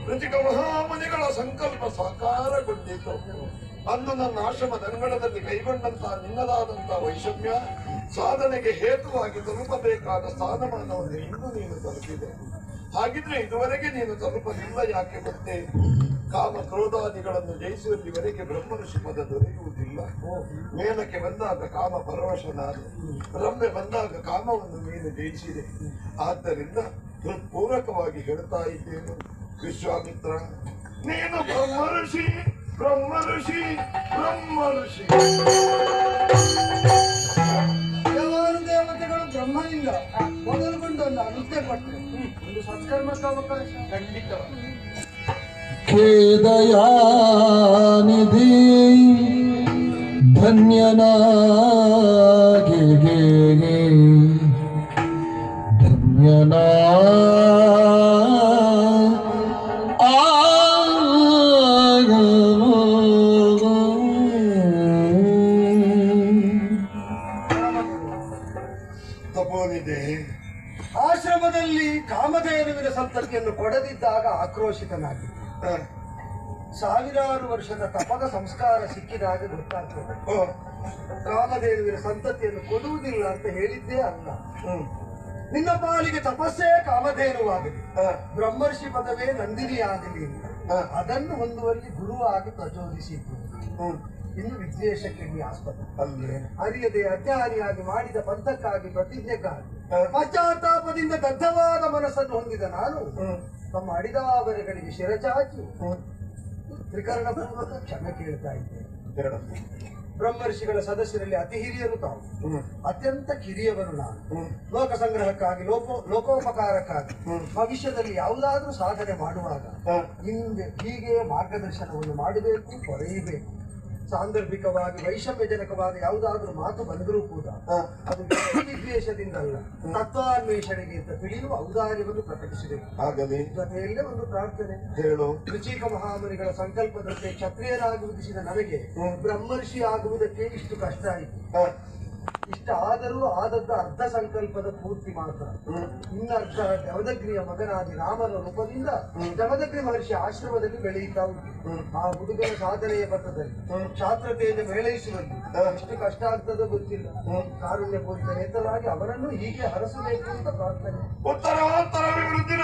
ಋತಿಕ ಮಹಾಮುನಿಗಳ ಸಂಕಲ್ಪ ಸಾಕಾರಗೊಂಡಿತು. ಅಂದು ನನ್ನ ಆಶ್ರಮದ ಅಂಗಣದಲ್ಲಿ ಕೈಗೊಂಡಂತಹ ನಿನ್ನದಾದಂತಹ ವೈಷಮ್ಯ ಸಾಧನೆಗೆ ಹೇತುವಾಗಿ ತಲುಪಬೇಕಾದ ಸ್ಥಾನಮಾನವನ್ನು ಇಂದು ನೀನು ತಲುಪಿದೆ. ಹಾಗಿದ್ರೆ ಇದುವರೆಗೆ ನೀನು ತಲುಪಲಿಲ್ಲ. ಯಾಕೆ ಗೊತ್ತೇ? ಕಾಮ ಕ್ರೋಧಾದಿಗಳನ್ನು ಜಯಿಸುವಲ್ಲಿವರೆಗೆ ಬ್ರಹ್ಮ ಋಷಿ ಪದ ದೊರೆಯುವುದಿಲ್ಲ. ಮೇಲಕ್ಕೆ ಬಂದಾಗ ಕಾಮ ಪರವಶನಾದ, ರಮ್ಯ ಬಂದಾಗ ಕಾಮವನ್ನು ನೀನು ಜಯಿಸಿದೆ. ಆದ್ದರಿಂದ ಹೃತ್ಪೂರ್ವಕವಾಗಿ ಹೇಳ್ತಾ ಇದ್ದೇನು, ವಿಶ್ವಾಮಿತ್ರ, ನೀನು ಬ್ರಹ್ಮ ಋಷಿ, ಬ್ರಹ್ಮ ಋಷಿ, ಬ್ರಹ್ಮ ಋಷಿ. ದೇವತೆಗಳು ಬ್ರಹ್ಮನಿಂದ ಮೊದಲುಗೊಂಡು ಒಂದು ಅನುಜ್ಞೆ ಕೊಟ್ಟರೆ ಒಂದು ಸತ್ಕರ್ಮಕ್ಕೆ ಅವಕಾಶ ಖಂಡಿತವಾಗಿ. ಖೇದಯಾನಿಧಿ ಧನ್ಯನಾಗಿ ಧನ್ಯನಾ ತಪೋನಿದೆ. ಆಶ್ರಮದಲ್ಲಿ ಕಾಮಧೇನುವಿನ ಸಂತತಿಯನ್ನು ಕೊಡದಿದ್ದಾಗ ಆಕ್ರೋಶಿತನಾಗಿ ಸಾವಿರಾರು ವರ್ಷದ ತಪದ ಸಂಸ್ಕಾರ ಸಿಕ್ಕಿದಾಗ ಗೊತ್ತಾಗ್ತದೆ ಕಾಮಧೇನುವಿನ ಸಂತತಿಯನ್ನು ಕೊಡುವುದಿಲ್ಲ ಅಂತ ಹೇಳಿದ್ದೇ ಅಲ್ಲ. ನಿನ್ನ ಪಾಲಿಗೆ ತಪಸ್ಸೇ ಕಾಮಧೇನುವಾಗಲಿ, ಬ್ರಹ್ಮರ್ಷಿ ಪದವೇ ನಂದಿನಿ ಆಗಲಿ, ಅದನ್ನು ಹೊಂದುವಲ್ಲಿ ಗುರುವಾಗಿ ಪ್ರಚೋದಿಸಿದ್ದು. ಇನ್ನು ವಿದ್ವೇಷಕ್ಕೆ ನೀ ಆಸ್ಪದ ಅಲ್ಲೇ ಅರಿಯದೆ ಅಜ್ಞಾನಿಯಾಗಿ ಮಾಡಿದ ಪಂಥಕ್ಕಾಗಿ ಪ್ರತಿಜ್ಞೆಗಾಗಿ ಪಶ್ಚಾತ್ತಾಪದಿಂದ ದಗ್ಧವಾದ ಮನಸ್ಸನ್ನು ಹೊಂದಿದ ನಾನು ತಮ್ಮ ಅಡಿದಾವರೆಗಳಿಗೆ ಶಿರಚಾಚಿ ತ್ರಿಕರಣ ಪೂರ್ವಕ ಕ್ಷಮೆ ಕೇಳ್ತಾ ಇದ್ದೇನೆ. ಬ್ರಹ್ಮರ್ಷಿಗಳ ಸದಸ್ಯರಲ್ಲಿ ಅತಿ ಹಿರಿಯರು ತಾವು, ಅತ್ಯಂತ ಕಿರಿಯವರು ನಾನು. ಲೋಕ ಸಂಗ್ರಹಕ್ಕಾಗಿ ಲೋಕೋಪಕಾರಕ್ಕಾಗಿ ಭವಿಷ್ಯದಲ್ಲಿ ಯಾವುದಾದ್ರೂ ಸಾಧನೆ ಮಾಡುವಾಗ ಹಿಂದೆ ಹೀಗೆ ಮಾರ್ಗದರ್ಶನವನ್ನು ಮಾಡಬೇಕು, ಹೊರೆಯಬೇಕು. ಸಾಂದರ್ಭಿಕವಾಗಿ ವೈಷಮ್ಯಜನಕವಾದ ಯಾವುದಾದ್ರೂ ಮಾತು ಬಂದರೂ ಕೂಡ ಅದು ವಿದ್ವೇಷದಿಂದಲ್ಲ, ತತ್ವಾನ್ವೇಷಣೆಗೆ ಅಂತ ತಿಳಿಯುವ ಔದಾರ್ಯವನ್ನು ಪ್ರಕಟಿಸಬೇಕು. ಆಗಲಿ. ಜೊತೆಯಲ್ಲೇ ಒಂದು ಪ್ರಾರ್ಥನೆ ಹೇಳು. ಋಚಿಕ ಮಹಾಮುನಿಗಳ ಸಂಕಲ್ಪದಂತೆ ಕ್ಷತ್ರಿಯರಾಗಿ ಉದಿಸಿದ ನನಗೆ ಬ್ರಹ್ಮರ್ಷಿ ಆಗುವುದಕ್ಕೆ ಇಷ್ಟು ಕಷ್ಟ ಆಯಿತು. ಇಷ್ಟ ಆದರೂ ಆದದ್ದ ಅರ್ಧ ಸಂಕಲ್ಪದ ಪೂರ್ತಿ ಮಾತ್ರ. ಇನ್ನರ್ಧ ಜಮದಗ್ನಿಯ ಮಗನಾದಿ ರಾಮನ ರೂಪದಿಂದ ಜಮದಗ್ನಿ ಮಹರ್ಷಿ ಆಶ್ರಮದಲ್ಲಿ ಬೆಳೆಯುತ್ತಾ ಉಂಟು. ಆ ಹುಡುಗನ ಸಾಧನೆಯ ಪಥದಲ್ಲಿ ಕ್ಷಾತ್ರತೆಯನ್ನು ಮೇಳೈಸುವಲ್ಲಿ ಎಷ್ಟು ಕಷ್ಟ ಆಗ್ತದೋ ಗೊತ್ತಿಲ್ಲ. ಕಾರುಣ್ಯ ಪೂರಿತ ನೇತರಾಗಿ ಅವರನ್ನು ಹೀಗೆ ಹರಸಬೇಕು ಅಂತ ಪ್ರಾರ್ಥನೆ. ಉತ್ತರಾಂತರ ವಿವೃದ್ಧಿ